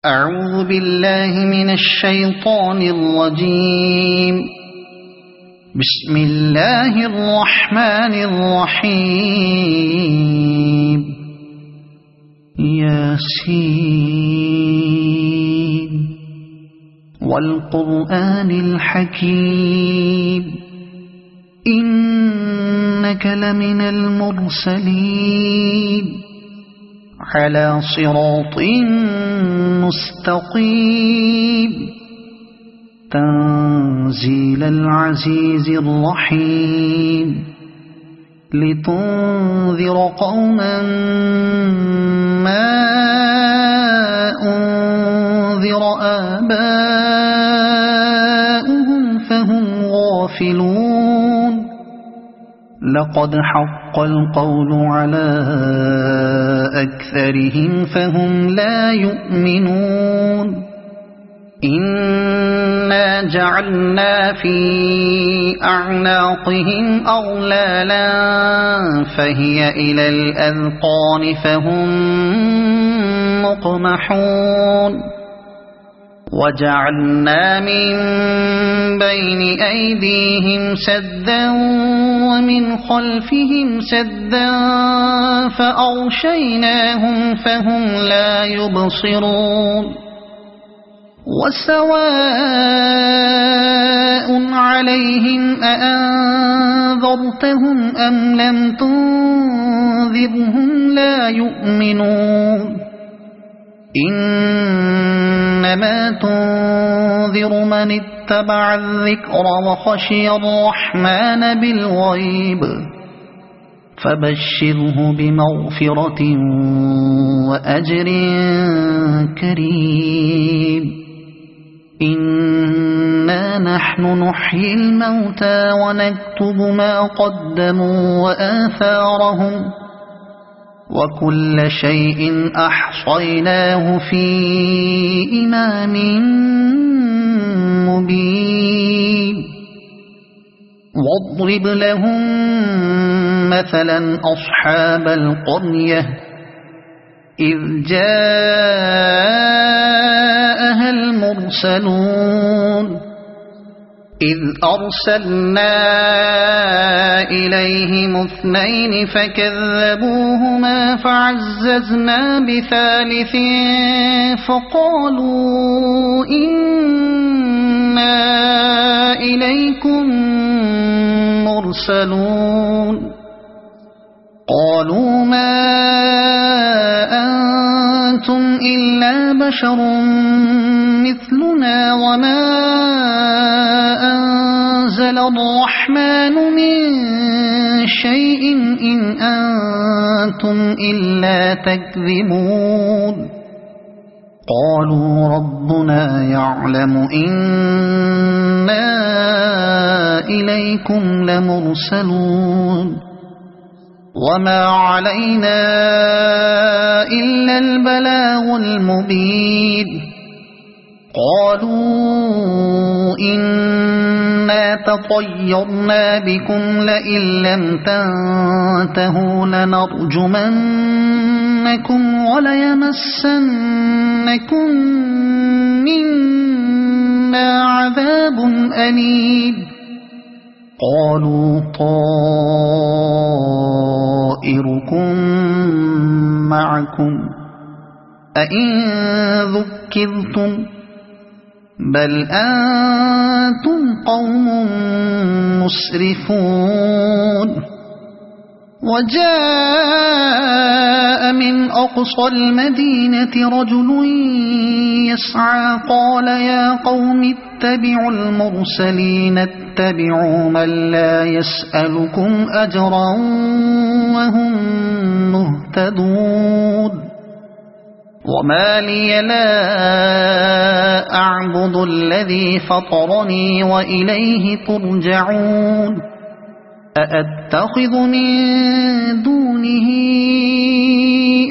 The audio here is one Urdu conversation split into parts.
أعوذ بالله من الشيطان الرجيم. بسم الله الرحمن الرحيم. ياسين والقرآن الحكيم إنك لمن المرسلين على صراط مستقيم تنزيل العزيز الرحيم لتنذر قوما ما أنذر آباؤهم فهم غافلون. لقد حق القول على أكثرهم فهم لا يؤمنون. إنا جعلنا في أعناقهم أغلالا فهي إلى الأذقان فهم مقمحون. وجعلنا من بين أيديهم سدا ومن خلفهم سدا فأغشيناهم فهم لا يبصرون. وسواء عليهم أأنذرتهم أم لم تنذرهم لا يؤمنون. إنما تنذر من اتبع الذكر وخشي الرحمن بالغيب فبشره بمغفرة وأجر كريم. إنا نحن نحيي الموتى ونكتب ما قدموا وآثارهم وكل شيء أحصيناه في إمام مبين. واضرب لهم مثلا أصحاب القرية إذ جاءها المرسلون إذ أرسلنا إليهم اثنين فكذبوهما فعززنا بثالث فقالوا إنا إليكم مرسلون. قالوا ما أنتم إلا بشر مثلنا وما أنزل الرحمن من شيء إن أنتم إلا تكذبون. قالوا ربنا يعلم إنا إليكم لمرسلون وما علينا إلا البلاغ المبين. قالوا إنا تطيرنا بكم لئن لم تنتهوا لنرجمنكم وليمسنكم منا عذاب أليم. قالوا طائركم معكم أئن ذكرتم بل أنتم قوم مسرفون. وجاء من أقصى المدينة رجل يسعى قال يا قوم اتبعوا المرسلين اتبعوا من لا يسألكم أجرا وهم مهتدون. وما لي لا أعبد الذي فطرني وإليه ترجعون. أأتخذ من دونه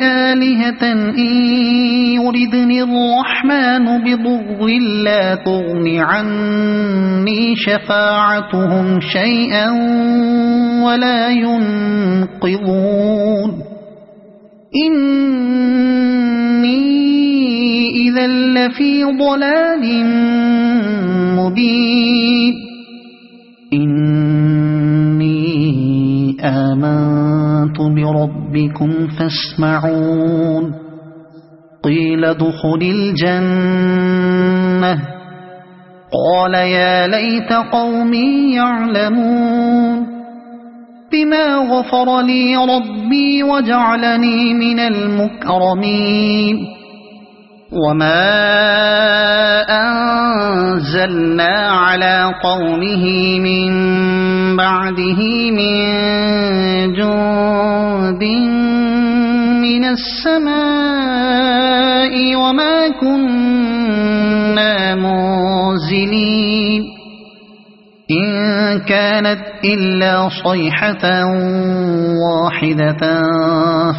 آلهة إن يردني الرحمن بضر لا تغن عني شفاعتهم شيئا ولا ينقذون. إني إذا لفي ضلال مبين إني آمنت بربكم فاسمعون قيل ادخل الجنة قال يا ليت قومي يعلمون بما غفر لي ربي وجعلني من المكرمين وما أنزلنا على قومه من بعده من جند من السماء وما كنا منزلين إن كانت إلا صيحة واحدة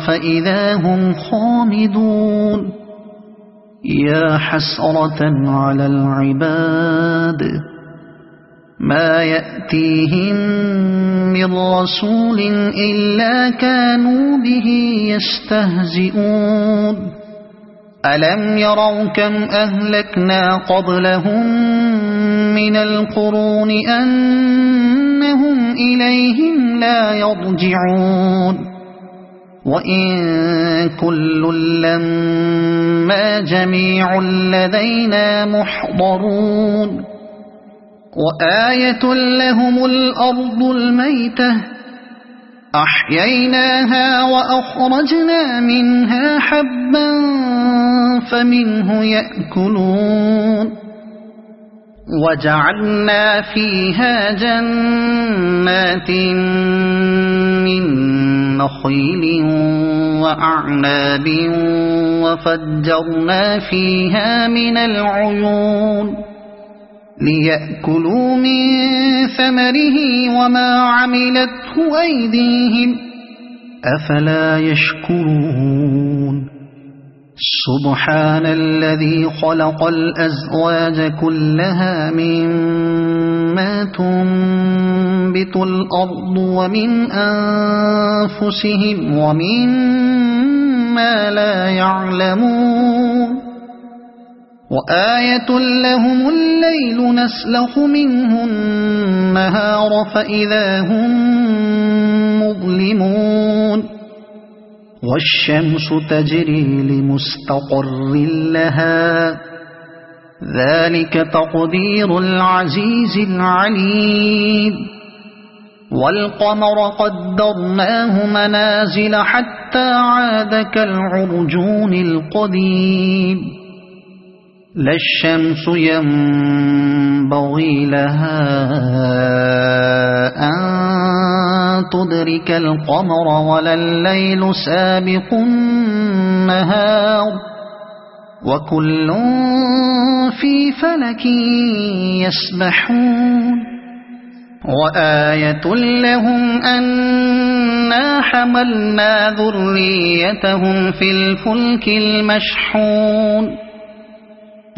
فإذا هم خامدون يا حسرة على العباد ما يأتيهم من رسول إلا كانوا به يستهزئون ألم يروا كم أهلكنا قبلهم من القرون أنهم إليهم لا يرجعون وإن كل لما جميع لدينا محضرون وآية لهم الأرض الميتة أحييناها وأخرجنا منها حبا فمنه يأكلون وجعلنا فيها جنات من نخيل وأعناب وفجرنا فيها من العيون ليأكلوا من ثمره وما عملته أيديهم أفلا يشكرون سبحان الذي خلق الأزواج كلها مما تنبت الأرض ومن أنفسهم ومما لا يعلمون وآية لهم الليل نسلخ منه النهار فإذا هم مظلمون والشمس تجري لمستقر لها ذلك تقدير العزيز العليم والقمر قدرناه منازل حتى عاد كالعرجون القديم لا الشمس ينبغي لها أن تدرك القمر ولا الليل سابق النهار وكل في فلك يسبحون وآية لهم أنا حملنا ذريتهم في الفلك المشحون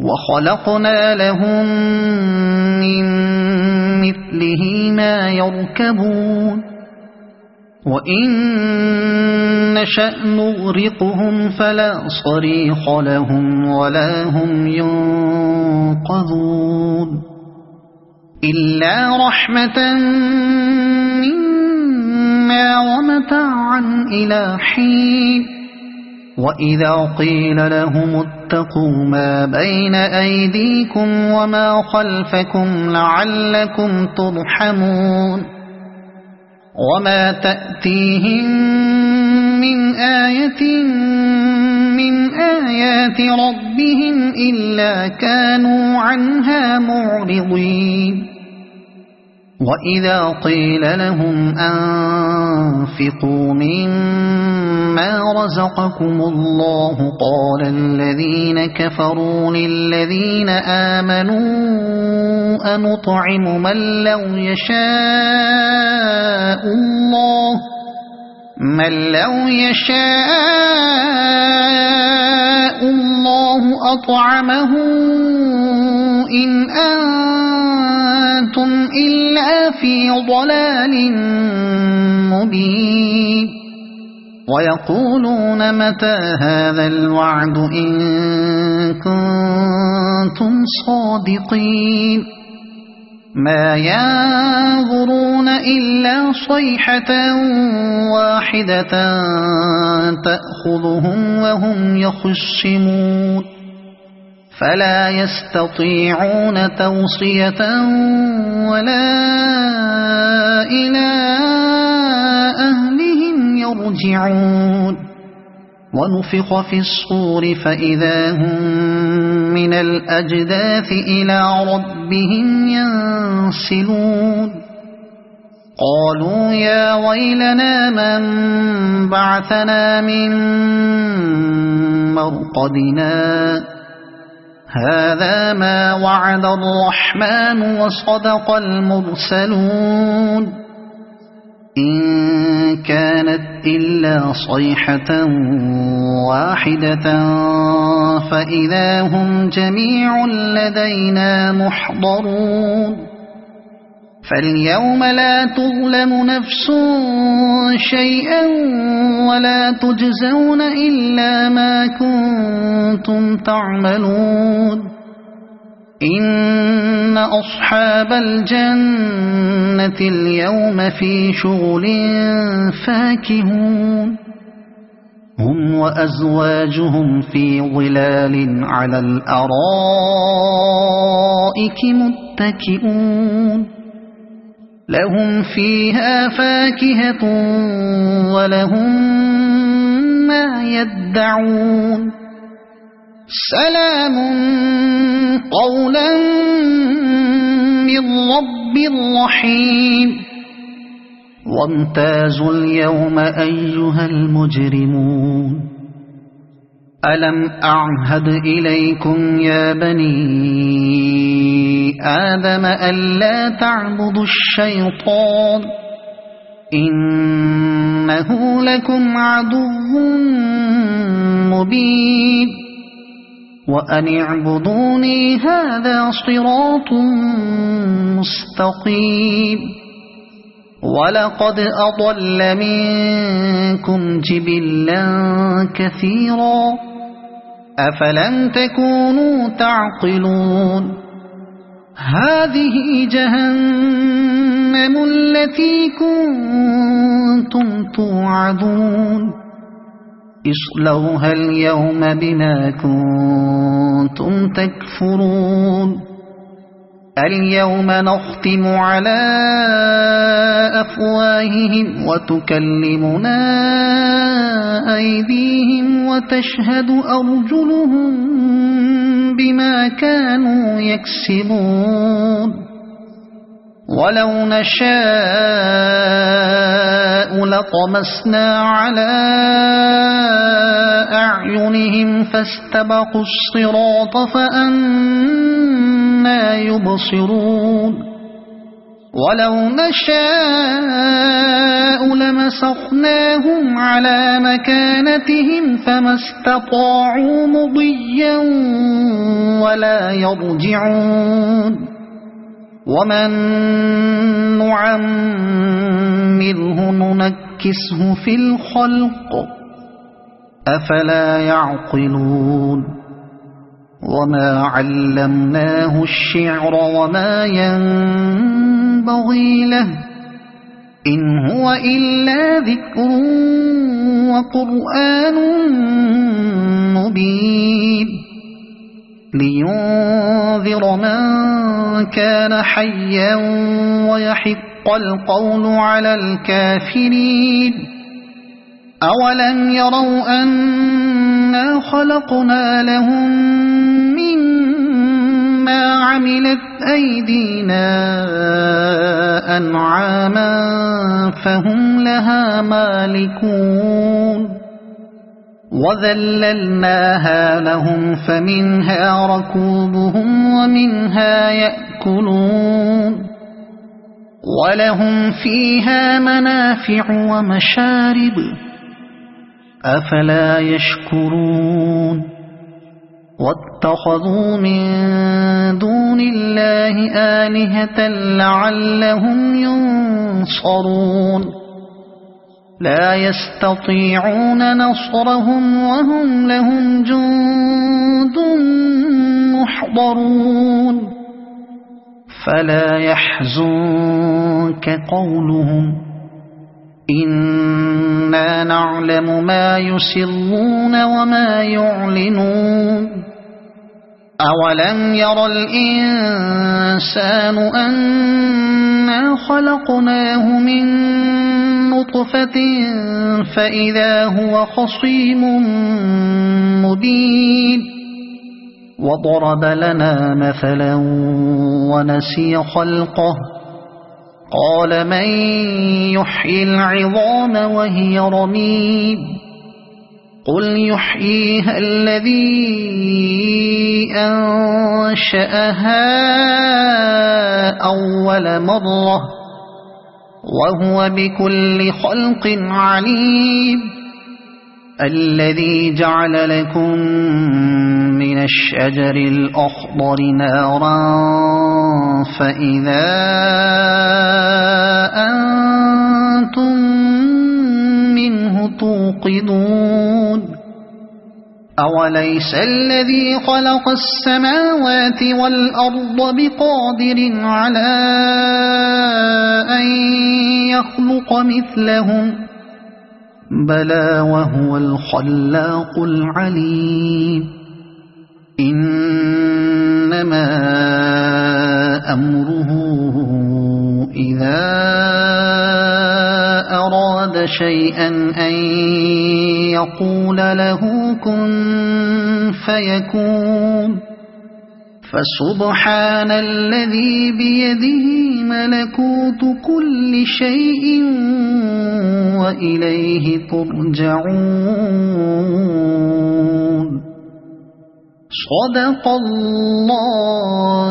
وخلقنا لهم من مثله ما يركبون وإن نشأ نغرقهم فلا صريخ لهم ولا هم ينقذون إلا رحمة منا ومتاعا إلى حين وإذا قيل لهم اتقوا ما بين أيديكم وما خلفكم لعلكم ترحمون وما تأتيهم من آية من آيات ربهم إلا كانوا عنها معرضين وإذا قيل لهم أنفقوا مما رزقكم الله قال الذين كفروا للذين آمنوا أنطعم من لو يشاء الله أطعمه إن أنتم إلا في ضلال مبين ويقولون متى هذا الوعد إن كنتم صادقين ما ينظرون إلا صيحة واحدة تأخذهم وهم يخصمون فلا يستطيعون توصية ولا إلى أهلهم يرجعون ونفخ في الصور فإذا هم من الأجداث إلى ربهم ينسلون قالوا يا ويلنا من بعثنا من مرقدنا هذا ما وعد الرحمن وصدق المرسلون إن كانت إلا صيحة واحدة فإذا هم جميع لدينا محضرون فاليوم لا تظلم نفس شيئا ولا تجزون إلا ما كنتم تعملون إن أصحاب الجنة اليوم في شغل فاكهون هم وأزواجهم في ظلال على الأرائك متكئون لهم فيها فاكهة ولهم ما يدعون سلام قولا من رب رحيم وامتازوا اليوم أيها المجرمون ألم أعهد إليكم يا بني آدم ألا تعبدوا الشيطان إنه لكم عدو مبين وأن اعبدوني هذا صراط مستقيم ولقد أضل منكم جبلا كثيرا أفلم تكونوا تعقلون هذه جهنم التي كنتم توعدون اصلوها اليوم بما كنتم تكفرون اليوم نختم على أفواههم وتكلمنا أيديهم وتشهد أرجلهم بما كانوا يكسبون ولو نشاء لطمسنا على أعينهم فاستبقوا الصراط فأنى يبصرون ولو نشاء لمسخناهم على مكانتهم فما استطاعوا مضيا ولا يرجعون ومن نعمره ننكسه في الخلق أفلا يعقلون وما علمناه الشعر وما ينبغي له إن هو إلا ذكر وقرآن مبين لينذر من كان حيا ويحق القول على الكافرين أولم يروا أنا خلقنا لهم مما عملت أيدينا أنعاما فهم لها مالكون وذللناها لهم فمنها ركوبهم ومنها يأكلون ولهم فيها منافع ومشارب أفلا يشكرون واتخذوا من دون الله آلهة لعلهم ينصرون لا يستطيعون نصرهم وهم لهم جند محضرون فلا يحزنك قولهم إنا نعلم ما يسرون وما يعلنون أولم ير الإنسان أنا خلقناه من نطفة فإذا هو خصيم مبين وضرب لنا مثلا ونسي خلقه قال من يحيي العظام وهي رميم قل يحييها الذي أنشأها أول مرة وهو بكل خلق عليم الذي جعل لكم من الشجر الأخضر نارا فإذا أنتم منه توقدون أوليس الذي خلق السماوات والأرض بقادر على أن يخلق مثلهم بلى وهو الخلاق العليم إنما أمره إذا أراد شيئا أن يقول له كن فيكون فسبحان الذي بيده ملكوت كل شيء وإليه ترجعون صدق الله